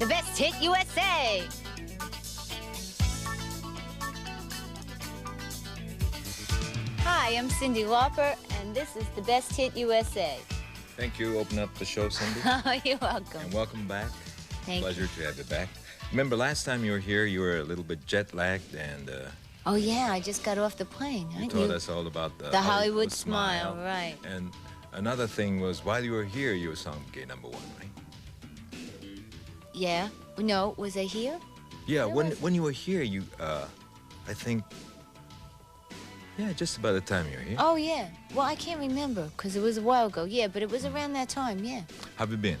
The Best Hit USA. Hi, I'm Cyndi Lauper, and this is The Best Hit USA. Thank you. Open up the show, Cindy. Oh, you're welcome. And welcome back. Thank Pleasure you. to have you back. Remember, last time you were here, you were a little bit jet-lagged, and Oh, yeah, I just got off the plane. you told us all about The Hollywood Smile, right. And another thing was, while you were here, you were song gay number one, right? Yeah. No, was I here? Yeah, Where when you were here, you, I think, yeah, just about the time you were here. Oh, yeah. Well, I can't remember because it was a while ago. Yeah, but it was around that time, yeah. How have you been?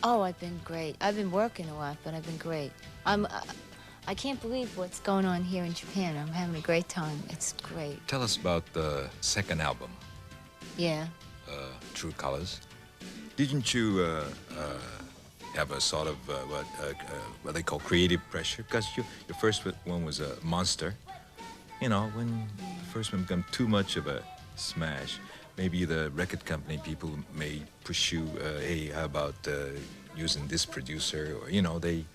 Oh, I've been great. I've been working a lot, but I've been great. I can't believe what's going on here in Japan. I'm having a great time. It's great. Tell us about the second album, Yeah. True Colors. Didn't you have a sort of what they call creative pressure? Because your first one was a monster. You know, when the first one become too much of a smash, maybe the record company people may push you, hey, how about using this producer? Or, you know, they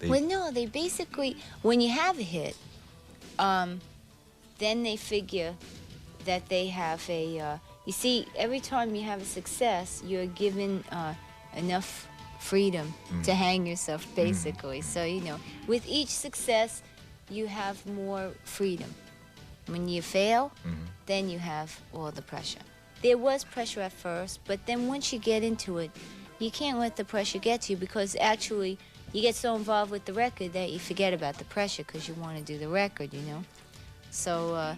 Well, no, they basically, when you have a hit, then they figure that they have a, you see, every time you have a success, you're given enough freedom to hang yourself, basically. So, you know, with each success, you have more freedom. When you fail, then you have all the pressure. There was pressure at first, but then once you get into it, you can't let the pressure get to you because actually you get so involved with the record that you forget about the pressure because you want to do the record, you know? So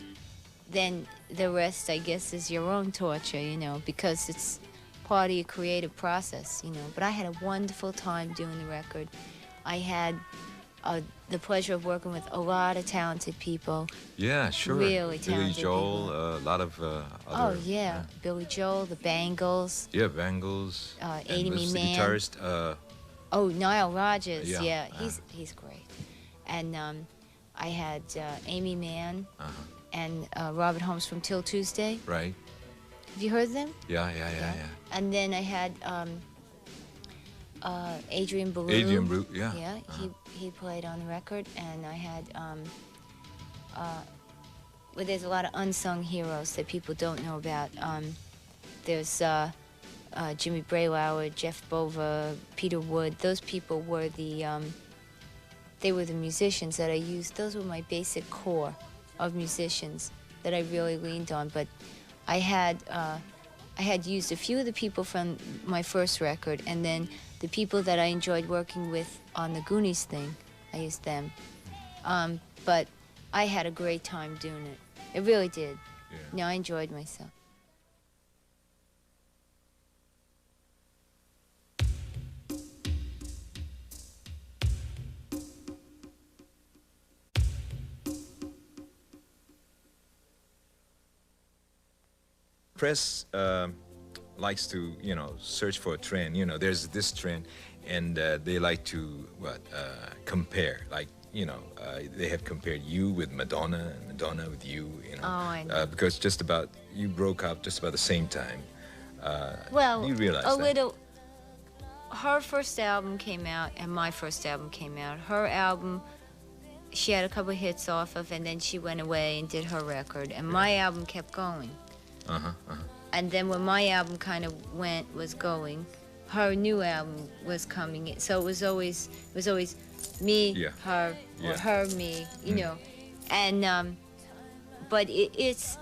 then the rest, I guess, is your own torture, you know, because it's part of your creative process, you know. But I had a wonderful time doing the record. I had the pleasure of working with a lot of talented people. Yeah, sure. Really Billy talented Joel, people. a lot of other. Oh, yeah. Billy Joel, the Bangles. Yeah, Bangles. Amy and the Mann. guitarist. Oh, Nile Rodgers. Yeah, Yeah, he's great. And I had Amy Mann and Robert Holmes from Till Tuesday. Right. Have you heard them? Yeah. And then I had Adrian Belew. Adrian Brute, yeah. Yeah, he played on the record, and I had well, there's a lot of unsung heroes that people don't know about. There's Jimmy Braylauer, Jeff Bova, Peter Wood. Those people were they were the musicians that I used. Those were my basic core of musicians that I really leaned on. But I had used a few of the people from my first record, and then the people that I enjoyed working with on the Goonies thing, I used them. But I had a great time doing it. It really did. Yeah. No, I enjoyed myself. Press likes to, you know, search for a trend. You know, there's this trend, and they like to compare. Like, you know, they have compared you with Madonna and Madonna with you. You know, Oh, I know. because just about you broke up just about the same time. Well, you realize a that. little. Her first album came out, and my first album came out. Her album, she had a couple of hits off of, and then she went away and did her record. And my album kept going. And then when my album kind of was going, her new album was coming in. So it was always me, Yeah. her, or Yeah. her, me, you know. And but it's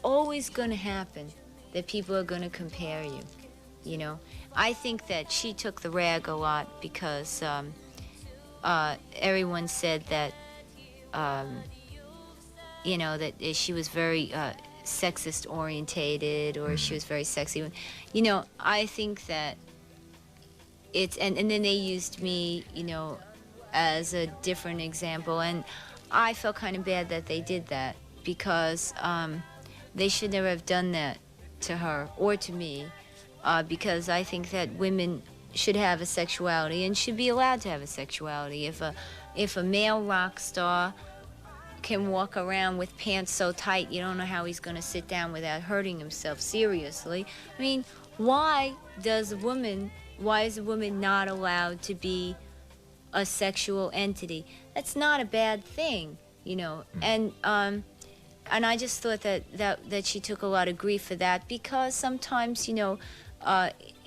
always going to happen that people are going to compare you, you know. I think that she took the rag a lot because everyone said that, you know, that she was very sexist orientated, or she was very sexy. You know, I think that it's, and then they used me, you know, as a different example, and I felt kind of bad that they did that because they should never have done that to her or to me, because I think that women should have a sexuality and should be allowed to have a sexuality. If a male rock star can walk around with pants so tight you don't know how he's going to sit down without hurting himself seriously, I mean, why is a woman not allowed to be a sexual entity. That's not a bad thing, you know. And I just thought that she took a lot of grief for that, because sometimes, you know,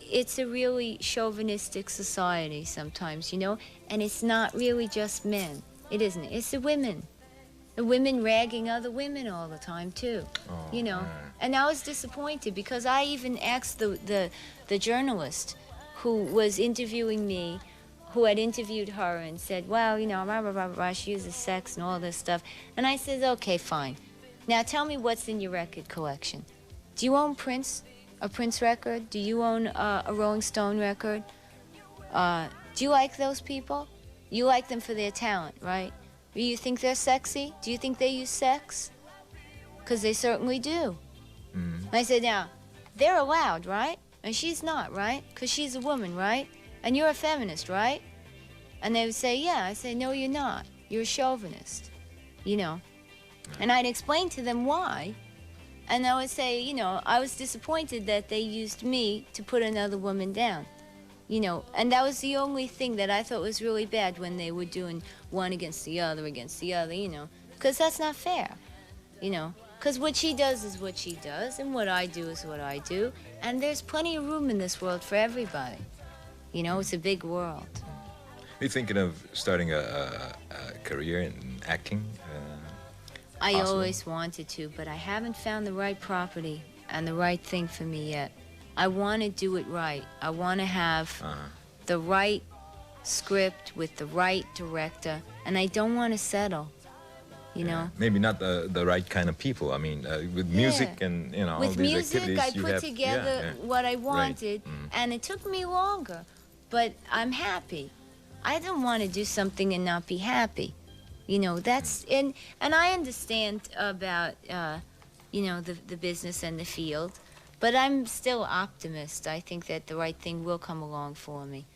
it's a really chauvinistic society sometimes, you know, and it's not really just men. It isn't. It's the women. The women ragging other women all the time too, you know. And I was disappointed, because I even asked the journalist who was interviewing me, who had interviewed her, and said, well, you know, blah, blah, blah, blah, she uses sex and all this stuff. And I said, okay, fine. Now tell me what's in your record collection. Do you own Prince? A Prince record? Do you own a Rolling Stone record? Do you like those people? You like them for their talent, right? Do you think they're sexy? Do you think they use sex? Because they certainly do. I said, now, they're allowed, right? And she's not, right? Because she's a woman, right? And you're a feminist, right? And they would say, yeah. I say, no, you're not. You're a chauvinist, you know. And I'd explain to them why. And I would say, you know, I was disappointed that they used me to put another woman down. You know, and that was the only thing that I thought was really bad, when they were doing one against the other, you know, because that's not fair, you know, because what she does is what she does, and what I do is what I do, and there's plenty of room in this world for everybody. You know, it's a big world. Are you thinking of starting a career in acting? I possible? always wanted to, but I haven't found the right property and the right thing for me yet. I want to do it right. I want to have the right script with the right director, and I don't want to settle, you know. Maybe not the right kind of people. I mean, with music and, you know, all with these music, activities I you put have, together what I wanted, and it took me longer, but I'm happy. I don't want to do something and not be happy, you know. That's and I understand about you know, the business and the field. But I'm still optimist. I think that the right thing will come along for me.